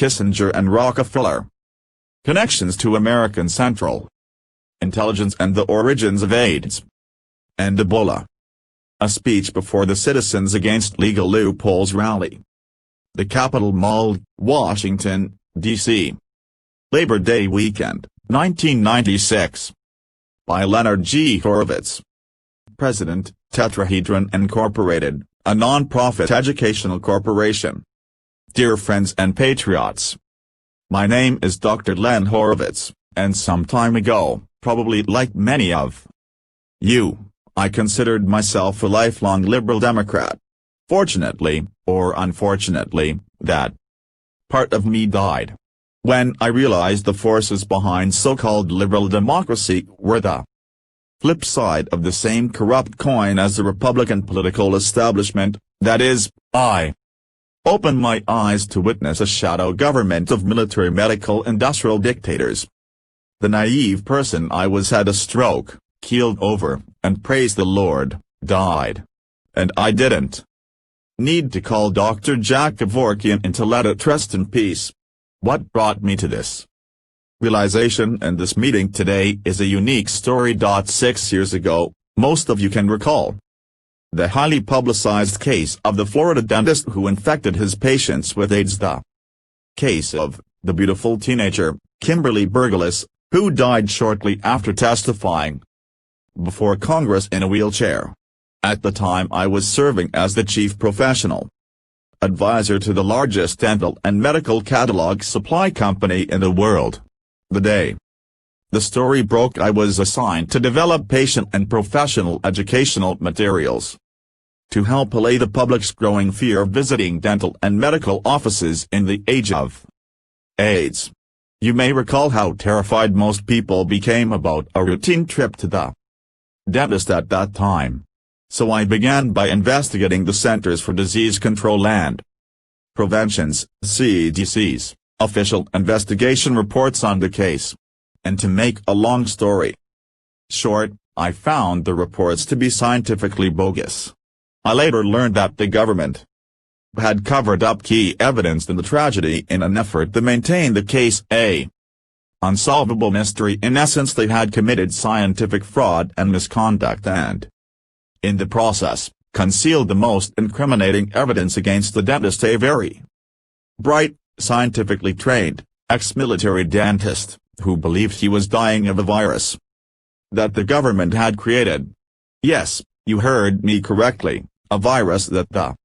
Kissinger and Rockefeller. Connections to American Central Intelligence and the origins of AIDS and Ebola. A speech before the Citizens Against Legal Loopholes rally. The Capitol Mall, Washington, D.C. Labor Day Weekend, 1996. By Leonard G. Horowitz. President, Tetrahedron Incorporated, a non-profit educational corporation. Dear friends and patriots. My name is Dr. Len Horowitz, and some time ago, probably like many of you, I considered myself a lifelong liberal Democrat. Fortunately, or unfortunately, that part of me died when I realized the forces behind so-called liberal democracy were the flip side of the same corrupt coin as the Republican political establishment, that is, I opened my eyes to witness a shadow government of military medical industrial dictators. The naive person I was had a stroke, keeled over, and praise the Lord, died. And I didn't need to call Dr. Jack Kevorkian in to let it rest in peace. What brought me to this realization and this meeting today is a unique story. 6 years ago, most of you can recall the highly publicized case of the Florida dentist who infected his patients with AIDS. The case of the beautiful teenager, Kimberly Burgess, who died shortly after testifying before Congress in a wheelchair. At the time I was serving as the chief professional advisor to the largest dental and medical catalog supply company in the world. The day the story broke, I was assigned to develop patient and professional educational materials to help allay the public's growing fear of visiting dental and medical offices in the age of AIDS. You may recall how terrified most people became about a routine trip to the dentist at that time. So I began by investigating the Centers for Disease Control and Prevention's, CDC's, official investigation reports on the case. And to make a long story short, I found the reports to be scientifically bogus. I later learned that the government had covered up key evidence in the tragedy in an effort to maintain the case a unsolvable mystery. In essence, they had committed scientific fraud and misconduct and, in the process, concealed the most incriminating evidence against the dentist, a very bright, scientifically trained, ex-military dentist, who believed he was dying of a virus that the government had created. Yes, you heard me correctly, a virus that the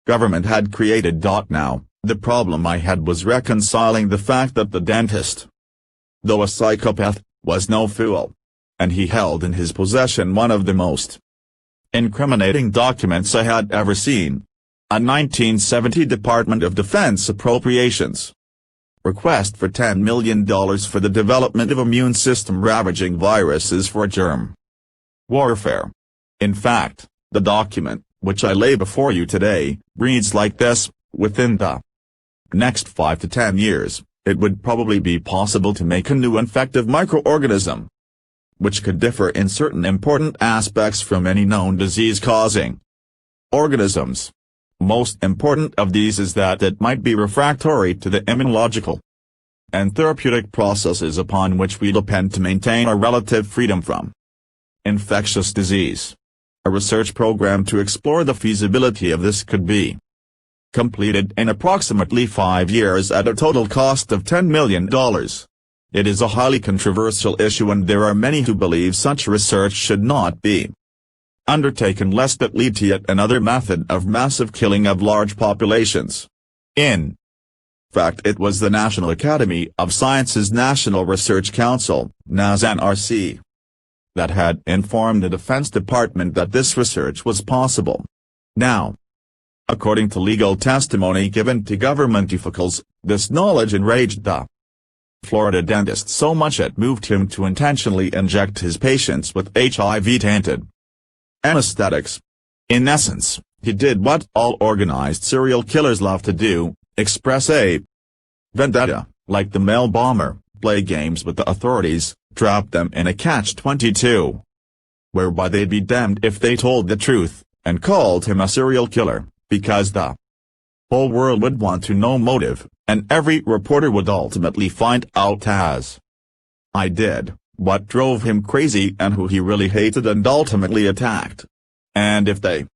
government had created. Now, the problem I had was reconciling the fact that the dentist, though a psychopath, was no fool. And he held in his possession one of the most incriminating documents I had ever seen. A 1970 Department of Defense appropriations request for $10 million for the development of immune system ravaging viruses for germ warfare. In fact, the document, which I lay before you today, reads like this: within the next 5 to 10 years, it would probably be possible to make a new infective microorganism which could differ in certain important aspects from any known disease-causing organisms. Most important of these is that it might be refractory to the immunological and therapeutic processes upon which we depend to maintain our relative freedom from infectious disease. A research program to explore the feasibility of this could be completed in approximately 5 years at a total cost of $10 million. It is a highly controversial issue, and there are many who believe such research should not be undertaken lest it lead to yet another method of massive killing of large populations. In fact, it was the National Academy of Sciences National Research Council, NASNRC, that had informed the Defense Department that this research was possible. Now, according to legal testimony given to government officials, this knowledge enraged the Florida dentist so much it moved him to intentionally inject his patients with HIV-tainted anesthetics. In essence, he did what all organized serial killers love to do: express a vendetta, like the mail bomber, play games with the authorities, trap them in a catch-22, whereby they'd be damned if they told the truth, and called him a serial killer, because the whole world would want to know motive, and every reporter would ultimately find out as I did, what drove him crazy and who he really hated and ultimately attacked. And if they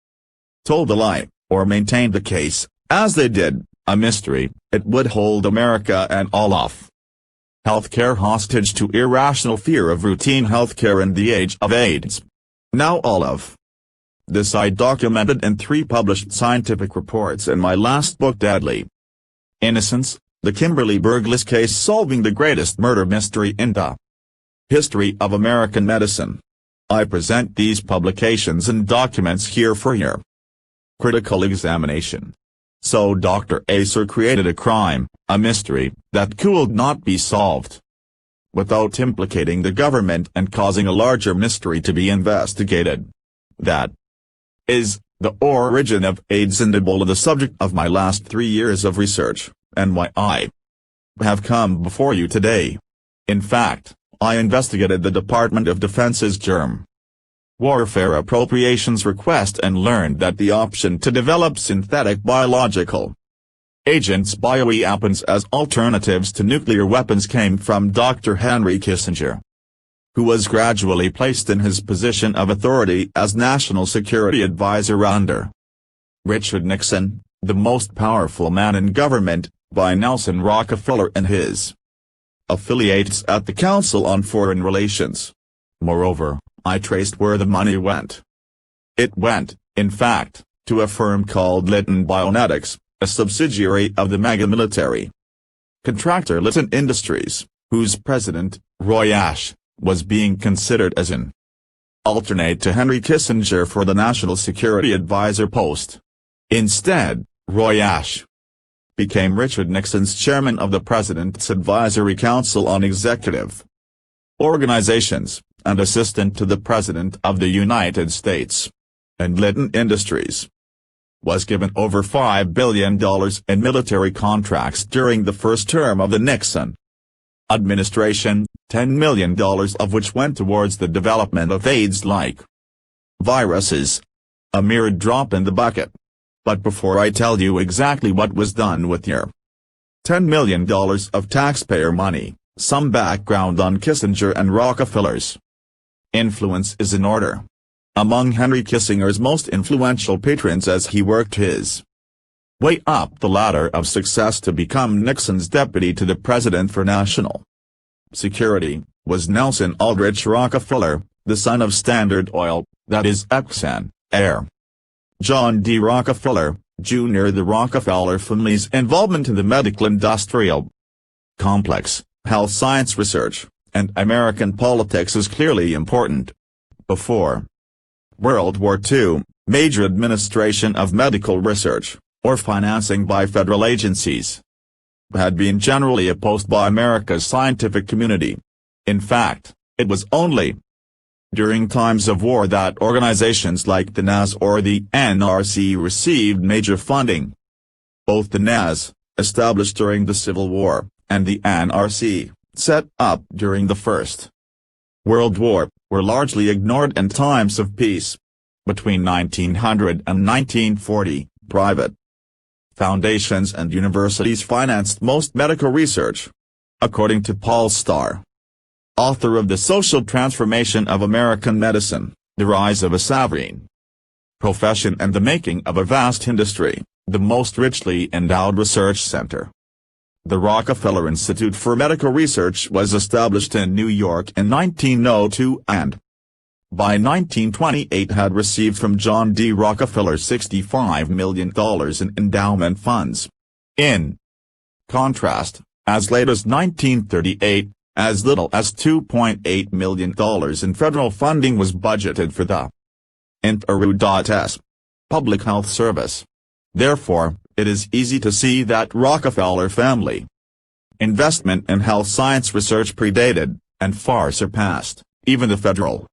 told a lie, or maintained the case, as they did, a mystery, it would hold America and all of healthcare hostage to irrational fear of routine healthcare in the age of AIDS. Now all of this I documented in 3 published scientific reports in my last book, Deadly Innocence, the Kimberly Burgess case solving the greatest murder mystery in the history of American medicine. I present these publications and documents here for your critical examination. So Dr. Acer created a crime, a mystery, that could not be solved without implicating the government and causing a larger mystery to be investigated. That is the origin of AIDS and Ebola, the subject of my last 3 years of research, and why I have come before you today. In fact, I investigated the Department of Defense's germ warfare appropriations request and learned that the option to develop synthetic biological agents, bioweapons as alternatives to nuclear weapons, came from Dr. Henry Kissinger, who was gradually placed in his position of authority as National Security Advisor under Richard Nixon, the most powerful man in government, by Nelson Rockefeller and his affiliates at the Council on Foreign Relations. Moreover, I traced where the money went. It went, in fact, to a firm called Litton Bionetics, a subsidiary of the mega-military contractor Litton Industries, whose president, Roy Ashe, was being considered as an alternate to Henry Kissinger for the National Security Advisor post. Instead, Roy Ashe became Richard Nixon's chairman of the President's Advisory Council on Executive Organizations, and assistant to the President of the United States. And Litton Industries was given over $5 billion in military contracts during the first term of the Nixon administration, $10 million of which went towards the development of AIDS-like viruses. A mere drop in the bucket. But before I tell you exactly what was done with your $10 million of taxpayer money, some background on Kissinger and Rockefeller's influence is in order. Among Henry Kissinger's most influential patrons as he worked his way up the ladder of success to become Nixon's deputy to the President for National Security, was Nelson Aldrich Rockefeller, the son of Standard Oil, that is Exxon, heir John D. Rockefeller, Jr. The Rockefeller family's involvement in the medical-industrial complex, health science research, and American politics is clearly important. Before World War II, major administration of medical research, or financing by federal agencies, had been generally opposed by America's scientific community. In fact, it was only during times of war that organizations like the NAS or the NRC received major funding. Both the NAS, established during the Civil War, and the NRC, set up during the First World War, were largely ignored in times of peace. Between 1900 and 1940, private foundations and universities financed most medical research. According to Paul Starr, author of The Social Transformation of American Medicine, The Rise of a Sovereign Profession and the Making of a Vast Industry, the most richly endowed research center, the Rockefeller Institute for Medical Research, was established in New York in 1902 and, by 1928, had received from John D. Rockefeller $65 million in endowment funds. In contrast, as late as 1938, as little as $2.8 million in federal funding was budgeted for the INTRU.S. public health service. Therefore, it is easy to see that Rockefeller family investment in health science research predated, and far surpassed, even the federal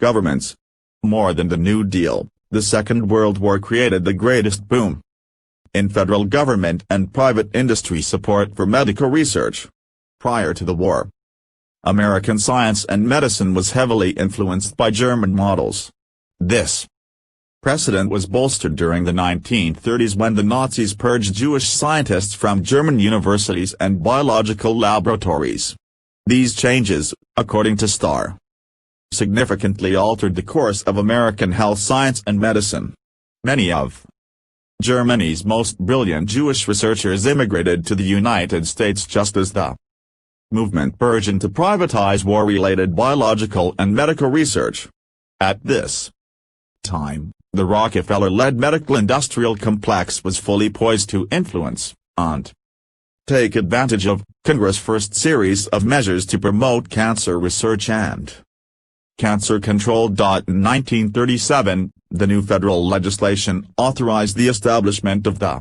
governments. More than the New Deal, the Second World War created the greatest boom in federal government and private industry support for medical research. Prior to the war, American science and medicine was heavily influenced by German models. This Precedent was bolstered during the 1930s when the Nazis purged Jewish scientists from German universities and biological laboratories. These changes, according to Starr, significantly altered the course of American health science and medicine. Many of Germany's most brilliant Jewish researchers immigrated to the United States just as the movement burgeoned to privatize war-related biological and medical research. At this time, the Rockefeller-led medical-industrial complex was fully poised to influence, and take advantage of, Congress' first series of measures to promote cancer research and cancer control. In 1937, the new federal legislation authorized the establishment of the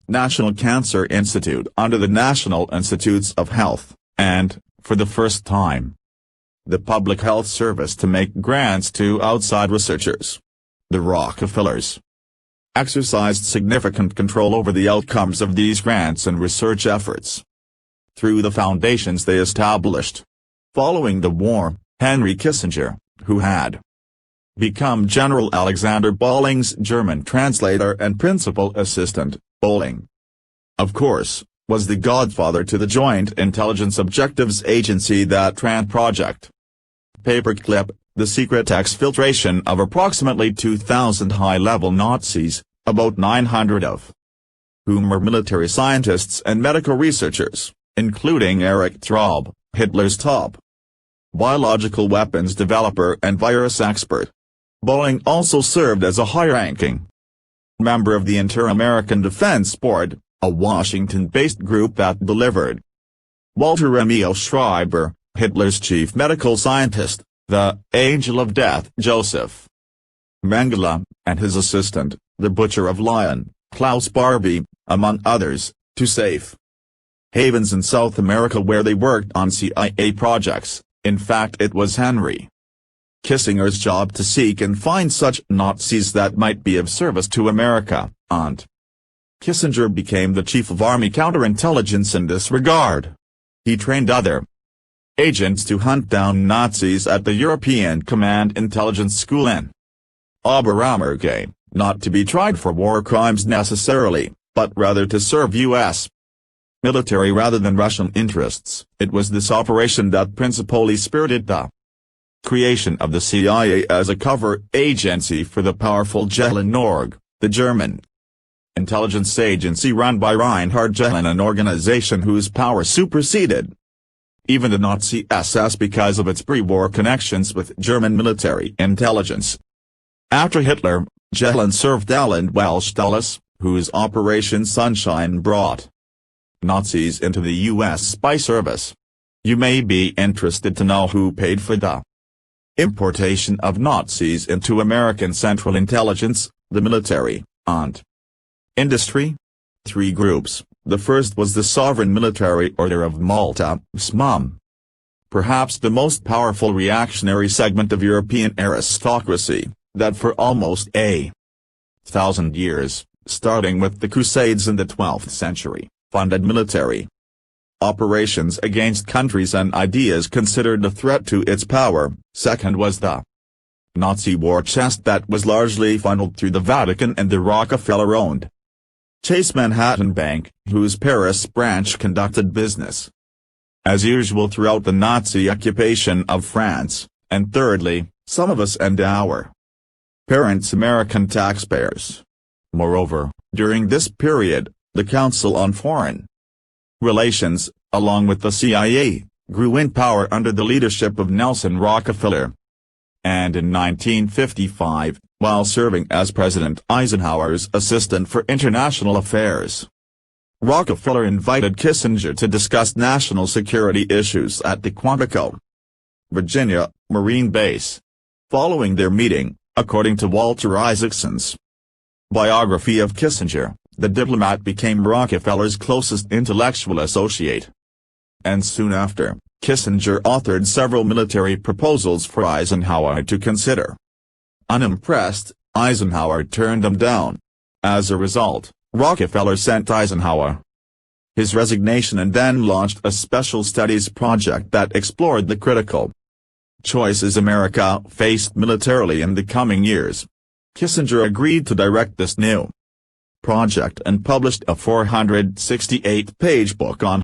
National Cancer Institute under the National Institutes of Health, and, for the first time, the Public Health Service to make grants to outside researchers. The Rockefellers exercised significant control over the outcomes of these grants and research efforts through the foundations they established. Following the war, Henry Kissinger, who had become General Alexander Bolling's German translator and principal assistant, Bolling, of course, was the godfather to the Joint Intelligence Objectives Agency that ran Project Paperclip, the secret exfiltration of approximately 2,000 high-level Nazis, about 900 of whom were military scientists and medical researchers, including Erich Traub, Hitler's top biological weapons developer and virus expert. Bolling also served as a high-ranking member of the Inter-American Defense Board, a Washington-based group that delivered Walter Emil Schreiber, Hitler's chief medical scientist, the Angel of Death Joseph Mengele, and his assistant, the Butcher of Lyon, Klaus Barbie, among others, to safe havens in South America where they worked on CIA projects. In fact, it was Henry Kissinger's job to seek and find such Nazis that might be of service to America, and Kissinger became the chief of Army counterintelligence in this regard. He trained other agents to hunt down Nazis at the European Command Intelligence School in Oberammergau, not to be tried for war crimes necessarily, but rather to serve U.S. military rather than Russian interests. It was this operation that principally spirited the creation of the CIA as a cover agency for the powerful Gehlen-Org, the German intelligence agency run by Reinhard Gehlen, an organization whose power superseded even the Nazi SS because of its pre-war connections with German military intelligence. After Hitler, Gehlen served Alan Welsh Dulles, whose Operation Sunshine brought Nazis into the U.S. spy service. You may be interested to know who paid for the importation of Nazis into American Central Intelligence, the military, and industry. 3 groups. The first was the Sovereign Military Order of Malta, SMUM. Perhaps the most powerful reactionary segment of European aristocracy, that for almost 1,000 years, starting with the Crusades in the 12th century, funded military operations against countries and ideas considered a threat to its power. Second was the Nazi war chest that was largely funneled through the Vatican and the Rockefeller-owned Chase Manhattan Bank, whose Paris branch conducted business as usual throughout the Nazi occupation of France, and thirdly, some of us and our parents' American taxpayers. Moreover, during this period, the Council on Foreign Relations, along with the CIA, grew in power under the leadership of Nelson Rockefeller. And in 1955, while serving as President Eisenhower's assistant for international affairs, Rockefeller invited Kissinger to discuss national security issues at the Quantico, Virginia, Marine Base. Following their meeting, according to Walter Isaacson's biography of Kissinger, the diplomat became Rockefeller's closest intellectual associate. And soon after, Kissinger authored several military proposals for Eisenhower to consider. Unimpressed, Eisenhower turned them down. As a result, Rockefeller sent Eisenhower his resignation and then launched a special studies project that explored the critical choices America faced militarily in the coming years. Kissinger agreed to direct this new project and published a 468-page book on